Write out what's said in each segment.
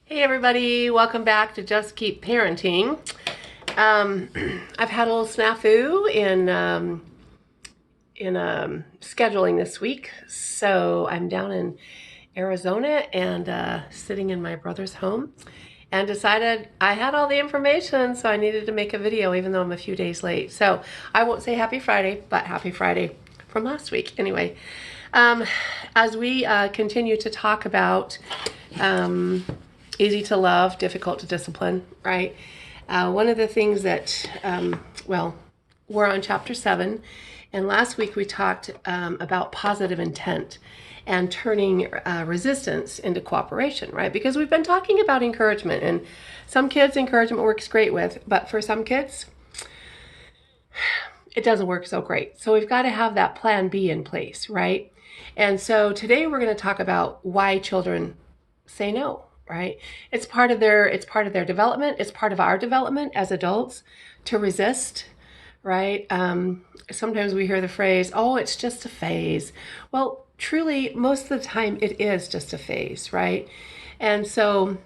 Hey everybody, welcome back to Just Keep Parenting. I've had a little snafu in scheduling this week, so I'm down in Arizona and sitting in my brother's home, and decided I had all the information, so I needed to make a video, even though I'm a few days late. So I won't say Happy Friday, but Happy Friday from last week. Anyway, as we continue to talk about easy to love, difficult to discipline, right? One of the things that, we're on chapter 7, and last week we talked about positive intent and turning resistance into cooperation, right? Because we've been talking about encouragement, and some kids encouragement works great with, but for some kids, it doesn't work so great. So we've got to have that plan B in place, right? And so today we're going to talk about why children say no, right? It's part of their development. It's part of our development as adults to resist, right? Sometimes we hear the phrase, "Oh, it's just a phase." Well, truly, most of the time it is just a phase, right? And so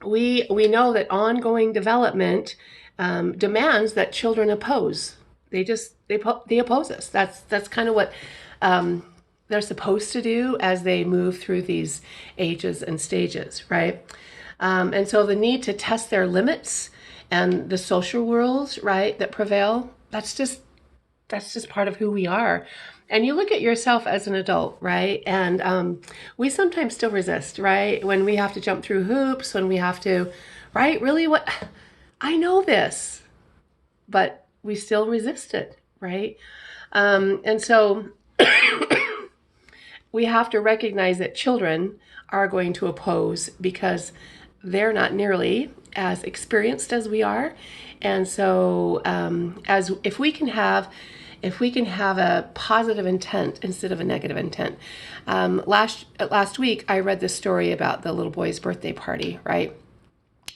we know that ongoing development demands that children oppose. They oppose us. That's kind of what they're supposed to do as they move through these ages and stages, right? And so the need to test their limits and the social rules, right, that prevail, that's just part of who we are. And you look at yourself as an adult, right? And we sometimes still resist, right? When we have to jump through hoops, when we have to, right? Really, what? I know this, but we still resist it, right? And so we have to recognize that children are going to oppose because they're not nearly as experienced as we are. And so as if we can have a positive intent instead of a negative intent. Last week, I read this story about the little boy's birthday party, right?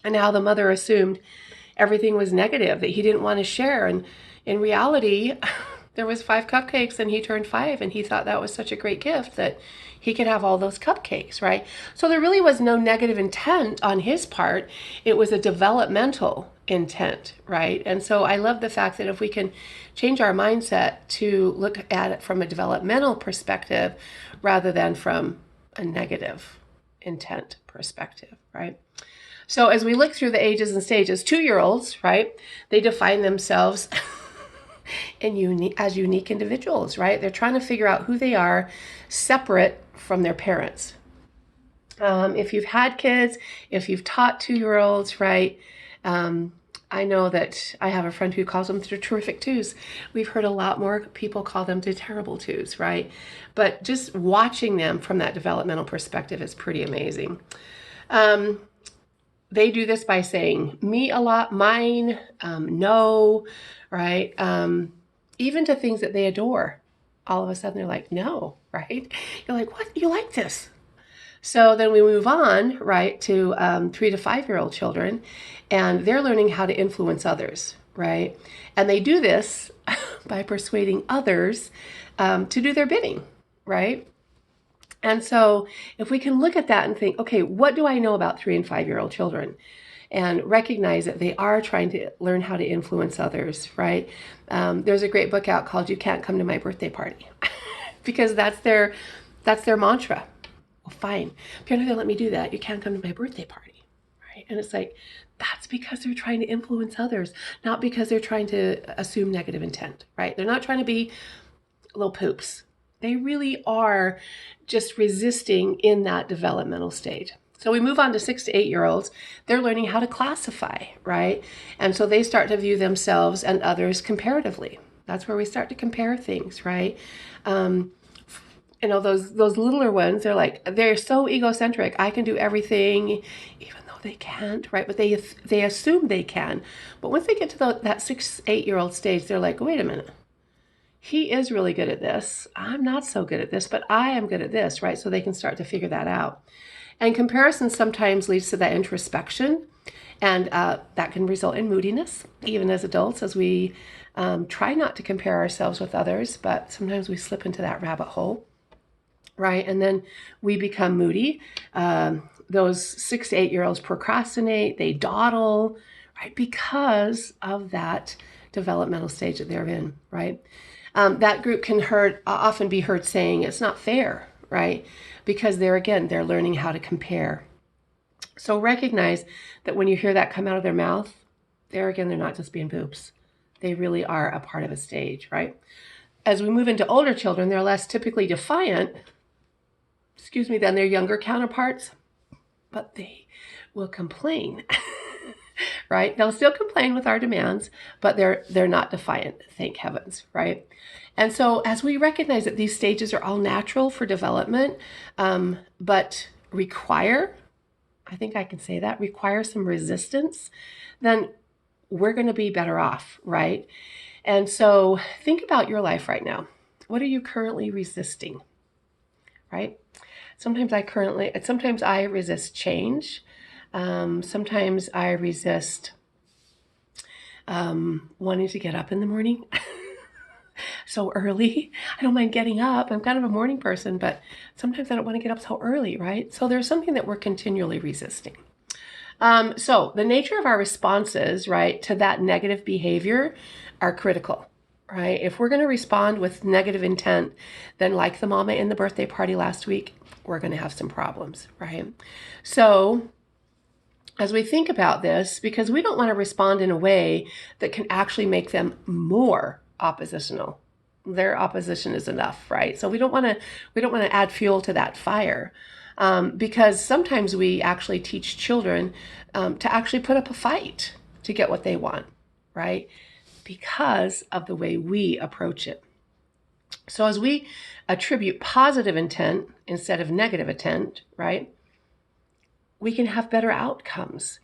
And how the mother assumed everything was negative, that he didn't want to share. And in reality, there was 5 cupcakes and he turned 5 and he thought that was such a great gift that he could have all those cupcakes, right? So there really was no negative intent on his part. It was a developmental intent, right? And so I love the fact that if we can change our mindset to look at it from a developmental perspective rather than from a negative intent perspective, right? So as we look through the ages and stages, 2-year-olds, right, they define themselves as unique individuals, right? They're trying to figure out who they are separate from their parents. If you've had kids, if you've taught 2-year-olds, right, I know that I have a friend who calls them the terrific twos. We've heard a lot more people call them the terrible twos, right? But just watching them from that developmental perspective is pretty amazing. They do this by saying me a lot, mine, no, right? Even to things that they adore. All of a sudden they're like, no, right? You're like, what? You like this? So then we move on, right, to 3 to 5-year-old children, and they're learning how to influence others, right? And they do this by persuading others to do their bidding, right? And so if we can look at that and think, okay, what do I know about 3 and 5-year-old children? And recognize that they are trying to learn how to influence others, right? There's a great book out called You Can't Come to My Birthday Party because that's their mantra. Well, fine. If you're not going to let me do that, you can't come to my birthday party, right? And it's like, that's because they're trying to influence others, not because they're trying to assume negative intent, right? They're not trying to be little poops. They really are just resisting in that developmental stage. So we move on to 6 to 8-year-olds. They're learning how to classify, right? And so they start to view themselves and others comparatively. That's where we start to compare things, right? Those littler ones, they're so egocentric. I can do everything, even though they can't, right? But they assume they can. But once they get to that 6, 8-year-old stage, they're like, wait a minute. He is really good at this. I'm not so good at this, but I am good at this, right? So they can start to figure that out. And comparison sometimes leads to that introspection, and that can result in moodiness, even as adults, as we try not to compare ourselves with others, but sometimes we slip into that rabbit hole, right? And then we become moody. those 6 to 8-year-olds procrastinate, they dawdle, right? Because of that developmental stage that they're in, right? That group can often be heard saying it's not fair, right? Because they're learning how to compare. So recognize that when you hear that come out of their mouth, they're not just being boobs. They really are a part of a stage, right? As we move into older children, they're less typically defiant, than their younger counterparts, but they will complain, right? They'll still complain with our demands, but they're not defiant, thank heavens, right? And so as we recognize that these stages are all natural for development, but require some resistance, then we're going to be better off, right? And so think about your life right now. What are you currently resisting, right? Sometimes I resist change. Sometimes I resist wanting to get up in the morning so early. I don't mind getting up. I'm kind of a morning person, but sometimes I don't want to get up so early, right? So there's something that we're continually resisting. So the nature of our responses, right, to that negative behavior are critical, right? If we're going to respond with negative intent, then like the mama in the birthday party last week, we're going to have some problems, right? So as we think about this, because we don't want to respond in a way that can actually make them more oppositional. Their opposition is enough, right? So we don't want to add fuel to that fire. Because sometimes we actually teach children to actually put up a fight to get what they want, right? Because of the way we approach it. So as we attribute positive intent instead of negative intent, right, we can have better outcomes.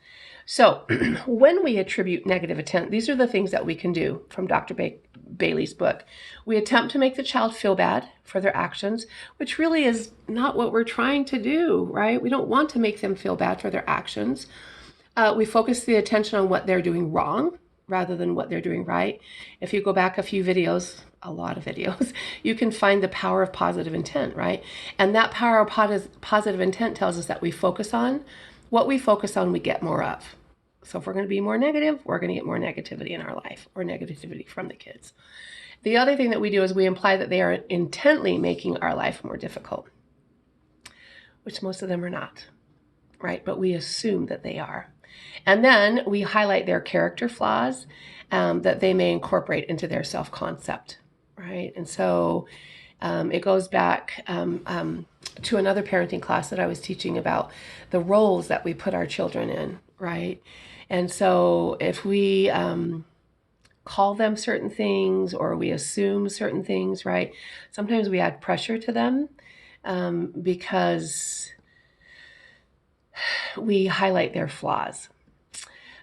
So when we attribute negative intent, these are the things that we can do from Dr. Bailey's book. We attempt to make the child feel bad for their actions, which really is not what we're trying to do, right? We don't want to make them feel bad for their actions. We focus the attention on what they're doing wrong rather than what they're doing right. If you go back a lot of videos, you can find the power of positive intent, right? And that power of positive intent tells us that what we focus on, we get more of. So if we're going to be more negative, we're going to get more negativity in our life, or negativity from the kids. The other thing that we do is we imply that they are intently making our life more difficult, which most of them are not, right? But we assume that they are. And then we highlight their character flaws that they may incorporate into their self-concept, right? And so it goes back to another parenting class that I was teaching about the roles that we put our children in, right? And so if we call them certain things or we assume certain things, right? Sometimes we add pressure to them because we highlight their flaws.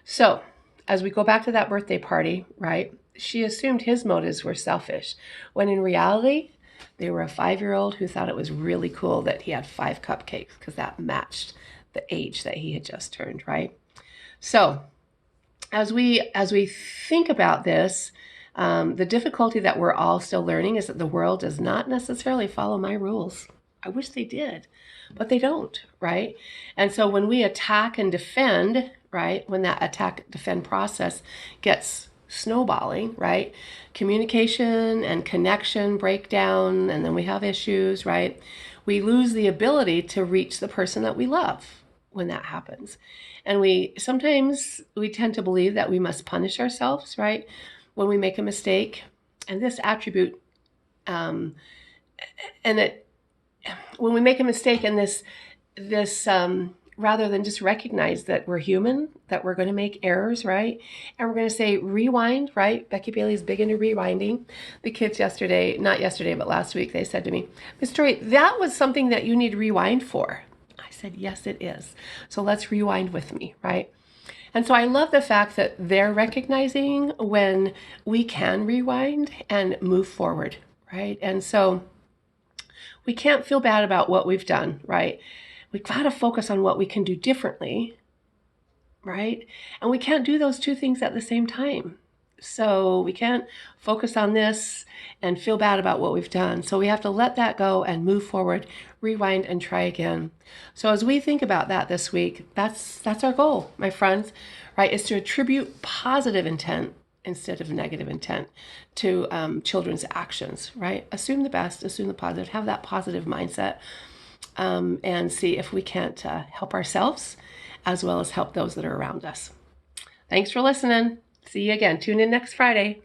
So as we go back to that birthday party, right? She assumed his motives were selfish, when in reality, they were a 5-year-old who thought it was really cool that he had 5 cupcakes because that matched the age that he had just turned, right? So as we think about this, the difficulty that we're all still learning is that the world does not necessarily follow my rules. I wish they did, but they don't, right? And so when we attack and defend, right, when that attack-defend process gets snowballing, right, communication and connection break down, and then we have issues, right? We lose the ability to reach the person that we love when that happens. And sometimes we tend to believe that we must punish ourselves, right, when we make a mistake. And this attribute, when we make a mistake, and this rather than just recognize that we're human, that we're going to make errors, right? And we're going to say rewind, right? Becky Bailey's big into rewinding. The kids not yesterday, but last week, they said to me, Miss Joy, that was something that you need to rewind for. I said, yes, it is. So let's rewind with me, right? And so I love the fact that they're recognizing when we can rewind and move forward, right? And so we can't feel bad about what we've done, right? We've got to focus on what we can do differently, right? And we can't do those two things at the same time. So we can't focus on this and feel bad about what we've done. So we have to let that go and move forward, rewind and try again. So as we think about that this week, that's our goal, my friends, right? Is to attribute positive intent instead of negative intent to children's actions, right? Assume the best, assume the positive, have that positive mindset, and see if we can't help ourselves as well as help those that are around us. Thanks for listening. See you again. Tune in next Friday.